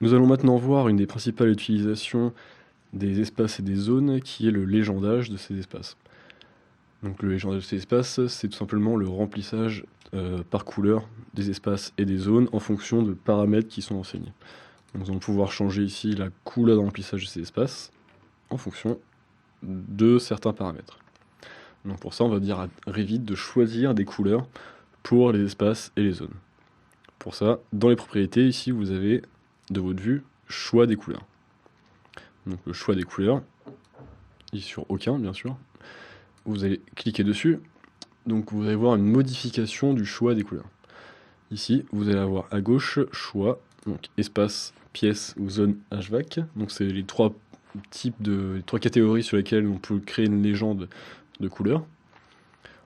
Nous allons maintenant voir une des principales utilisations des espaces et des zones, qui est le légendage de ces espaces. Donc le légendage de ces espaces, c'est tout simplement le remplissage par couleur des espaces et des zones en fonction de paramètres qui sont enseignés. Donc nous allons pouvoir changer ici la couleur de remplissage de ces espaces en fonction de certains paramètres. Donc pour ça, on va dire à Revit de choisir des couleurs pour les espaces et les zones. Pour ça, dans les propriétés, ici, vous avez, de votre vue, choix des couleurs. Donc le choix des couleurs, ici sur aucun, bien sûr. Vous allez cliquer dessus, donc vous allez voir une modification du choix des couleurs. Ici, vous allez avoir à gauche, choix, donc espace, pièce ou zone HVAC. Donc c'est les trois les trois catégories sur lesquelles on peut créer une légende de couleurs.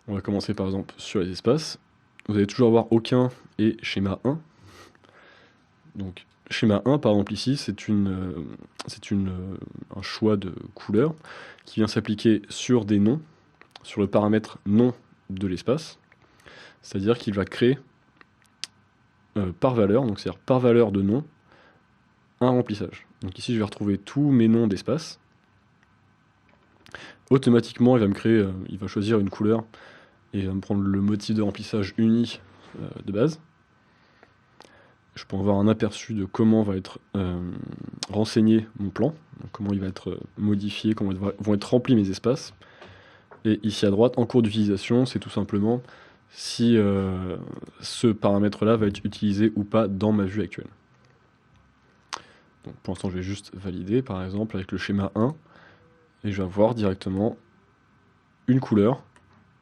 On va commencer par exemple sur les espaces. Vous allez toujours avoir aucun et schéma 1. Donc schéma 1 par exemple ici, c'est un choix de couleur qui vient s'appliquer sur des noms, sur le paramètre nom de l'espace. C'est-à-dire qu'il va créer par valeur, donc c'est-à-dire par valeur de nom, un remplissage. Donc ici je vais retrouver tous mes noms d'espace. Automatiquement il va choisir une couleur et il va me prendre le motif de remplissage uni de base. Je peux avoir un aperçu de comment va être renseigné mon plan, donc comment il va être modifié, comment vont être remplis mes espaces. Et ici à droite, en cours d'utilisation, c'est tout simplement si ce paramètre-là va être utilisé ou pas dans ma vue actuelle. Donc pour l'instant, je vais juste valider, par exemple, avec le schéma 1, et je vais avoir directement une couleur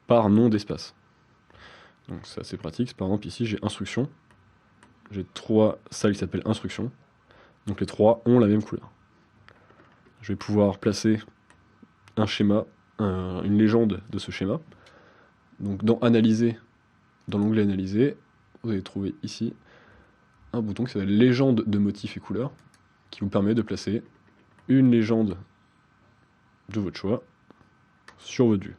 par nom d'espace. Donc c'est assez pratique. Par exemple, ici, j'ai instruction. J'ai 3 salles qui s'appellent instruction. Donc les 3 ont la même couleur. Je vais pouvoir placer un schéma, une légende de ce schéma. Donc dans Analyser, dans l'onglet Analyser, vous allez trouver ici un bouton qui s'appelle Légende de motifs et couleurs, qui vous permet de placer une légende de votre choix sur votre vue,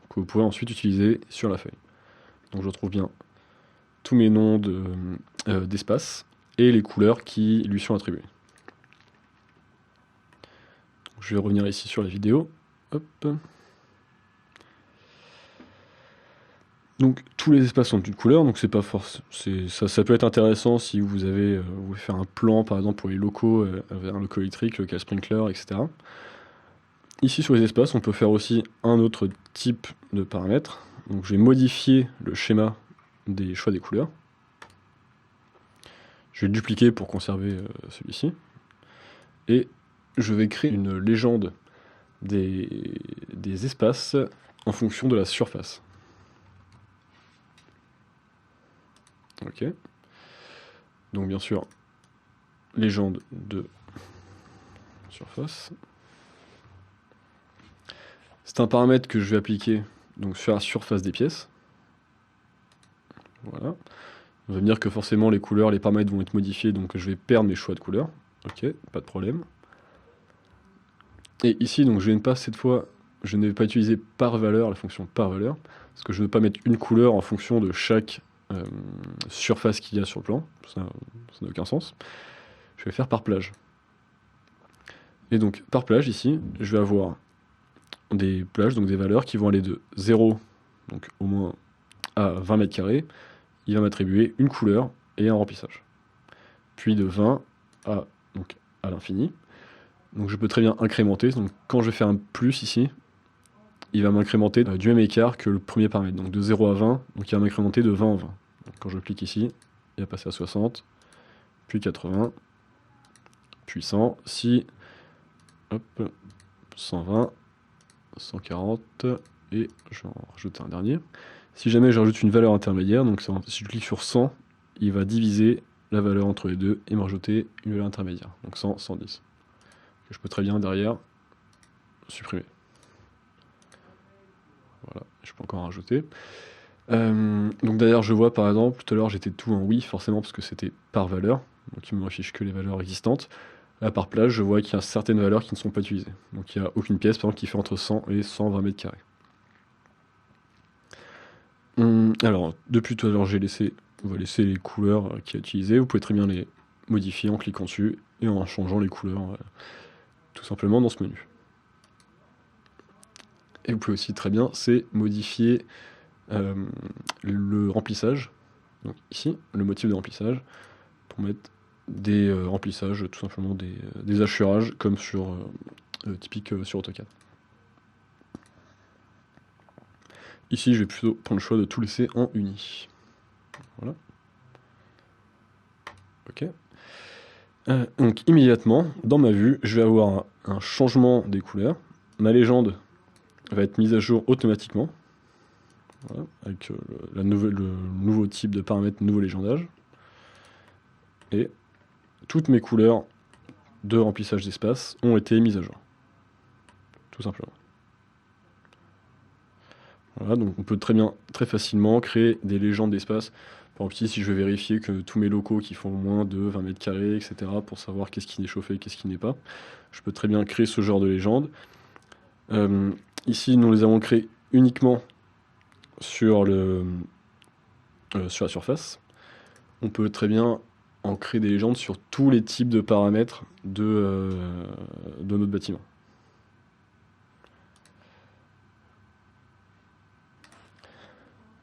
que vous pourrez ensuite utiliser sur la feuille. Donc je retrouve bien tous mes noms d'espace et les couleurs qui lui sont attribuées. Je vais revenir ici sur la vidéo. Hop. Donc tous les espaces sont d'une couleur, donc c'est pas force. Ça peut être intéressant si vous voulez faire un plan par exemple pour les locaux, un local électrique, local sprinkler, etc. Ici sur les espaces, on peut faire aussi un autre type de paramètres. Donc je vais modifier le schéma des choix des couleurs. Je vais le dupliquer pour conserver celui-ci. Et je vais créer une légende des espaces en fonction de la surface. Ok. Donc bien sûr, légende de surface. C'est un paramètre que je vais appliquer donc sur la surface des pièces. Voilà. On va me dire que forcément les couleurs, les paramètres vont être modifiés, donc je vais perdre mes choix de couleurs. Ok, pas de problème. Et ici, donc je ne vais pas utiliser par valeur, la fonction par valeur, parce que je ne veux pas mettre une couleur en fonction de chaque surface qu'il y a sur le plan. Ça n'a aucun sens. Je vais faire par plage. Et donc par plage ici, je vais avoir des plages, donc des valeurs qui vont aller de 0, donc au moins à 20 mètres carrés. Il va m'attribuer une couleur et un remplissage. Puis de 20 à l'infini. Donc je peux très bien incrémenter. Donc quand je vais faire un plus ici, il va m'incrémenter du même écart que le premier paramètre. Donc de 0 à 20, donc il va m'incrémenter de 20 en 20. Donc quand je clique ici, il va passer à 60, puis 80, puis 100. Si, hop, 120, 140, et je vais en rajouter un dernier. Si jamais je rajoute une valeur intermédiaire, donc si je clique sur 100, il va diviser la valeur entre les deux et me rajouter une valeur intermédiaire. Donc 100, 110. Que je peux très bien derrière supprimer. Voilà, je peux encore en rajouter. Donc d'ailleurs je vois par exemple, tout à l'heure j'étais tout en oui, forcément parce que c'était par valeur, donc il me affiche que les valeurs existantes. Là par plage, je vois qu'il y a certaines valeurs qui ne sont pas utilisées. Donc il n'y a aucune pièce par exemple qui fait entre 100 et 120 mètres carrés. Alors, depuis tout à l'heure, on va laisser les couleurs qu'il y a utilisées. Vous pouvez très bien les modifier en cliquant dessus et en changeant les couleurs tout simplement dans ce menu. Et vous pouvez aussi très bien modifier le remplissage, donc ici, le motif de remplissage, pour mettre des remplissages, tout simplement des hachurages, comme typique sur AutoCAD. Ici, je vais plutôt prendre le choix de tout laisser en uni. Voilà. Ok. Donc immédiatement, dans ma vue, je vais avoir un changement des couleurs. Ma légende va être mise à jour automatiquement, voilà, avec le nouveau type de paramètre, nouveau légendage. Et toutes mes couleurs de remplissage d'espace ont été mises à jour. Tout simplement. Voilà, donc on peut très facilement créer des légendes d'espace. Par exemple, ici, si je veux vérifier que tous mes locaux qui font moins de 20 mètres carrés, etc., pour savoir qu'est-ce qui est chauffé, qu'est-ce qui n'est pas, je peux très bien créer ce genre de légende. Ici, nous les avons créés uniquement sur la surface. On peut très bien en créer des légendes sur tous les types de paramètres de notre bâtiment.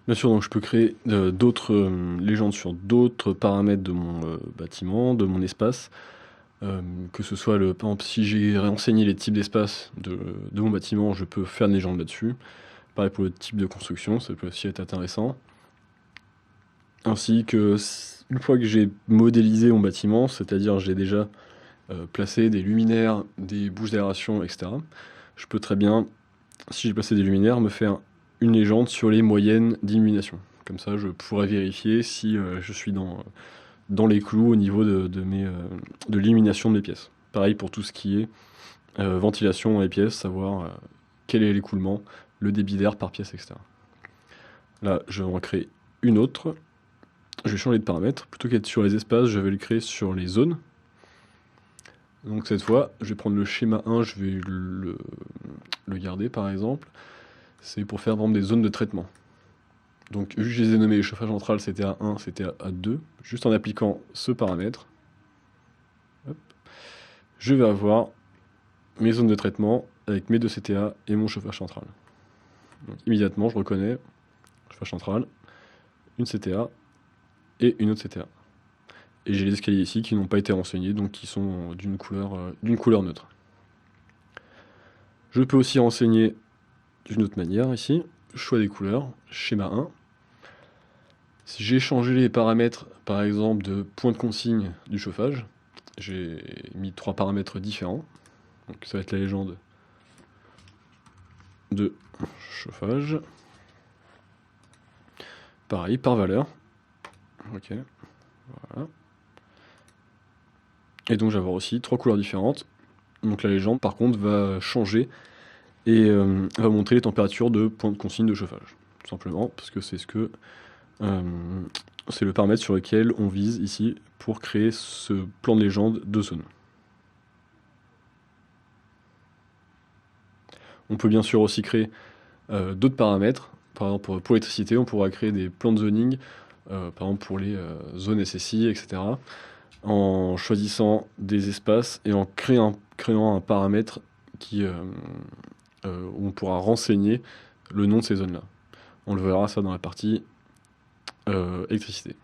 Bien sûr, donc je peux créer d'autres légendes sur d'autres paramètres de mon bâtiment, de mon espace. Que ce soit, par exemple, si j'ai renseigné les types d'espace de mon bâtiment, je peux faire une légende là-dessus. Pareil pour le type de construction, ça peut aussi être intéressant. Ainsi que, une fois que j'ai modélisé mon bâtiment, c'est-à-dire j'ai déjà placé des luminaires, des bouches d'aération, etc., je peux très bien, si j'ai placé des luminaires, me faire une légende sur les moyennes d'illumination. Comme ça, je pourrais vérifier si je suis dans les clous au niveau de l'illumination de mes pièces. Pareil pour tout ce qui est ventilation dans les pièces, savoir quel est l'écoulement, le débit d'air par pièce, etc. Là, je vais en créer une autre. Je vais changer de paramètre. Plutôt qu'être sur les espaces, je vais le créer sur les zones. Donc cette fois, je vais prendre le schéma 1, je vais le garder par exemple. C'est pour faire par exemple des zones de traitement. Donc vu que je les ai nommés chauffage central, c'était à 1, c'était à 2. Juste en appliquant ce paramètre, hop, je vais avoir mes zones de traitement avec mes 2 CTA et mon chauffage central. Donc immédiatement, je reconnais chauffage central, une CTA et une autre CTA. Et j'ai les escaliers ici qui n'ont pas été renseignés, donc qui sont d'une couleur neutre. Je peux aussi renseigner d'une autre manière ici, choix des couleurs, schéma 1. Si j'ai changé les paramètres, par exemple, de point de consigne du chauffage, j'ai mis 3 paramètres différents. Donc ça va être la légende de chauffage. Pareil, par valeur. Ok, voilà. Et donc, je vais avoir aussi 3 couleurs différentes. Donc, la légende, par contre, va changer et va montrer les températures de point de consigne de chauffage. Tout simplement, parce que c'est c'est le paramètre sur lequel on vise ici pour créer ce plan de légende de zone. On peut bien sûr aussi créer d'autres paramètres. Par exemple, pour l'électricité, on pourra créer des plans de zoning, par exemple pour les zones SSI, etc., en choisissant des espaces et en créant un paramètre où on pourra renseigner le nom de ces zones-là. On le verra ça dans la partie électricité.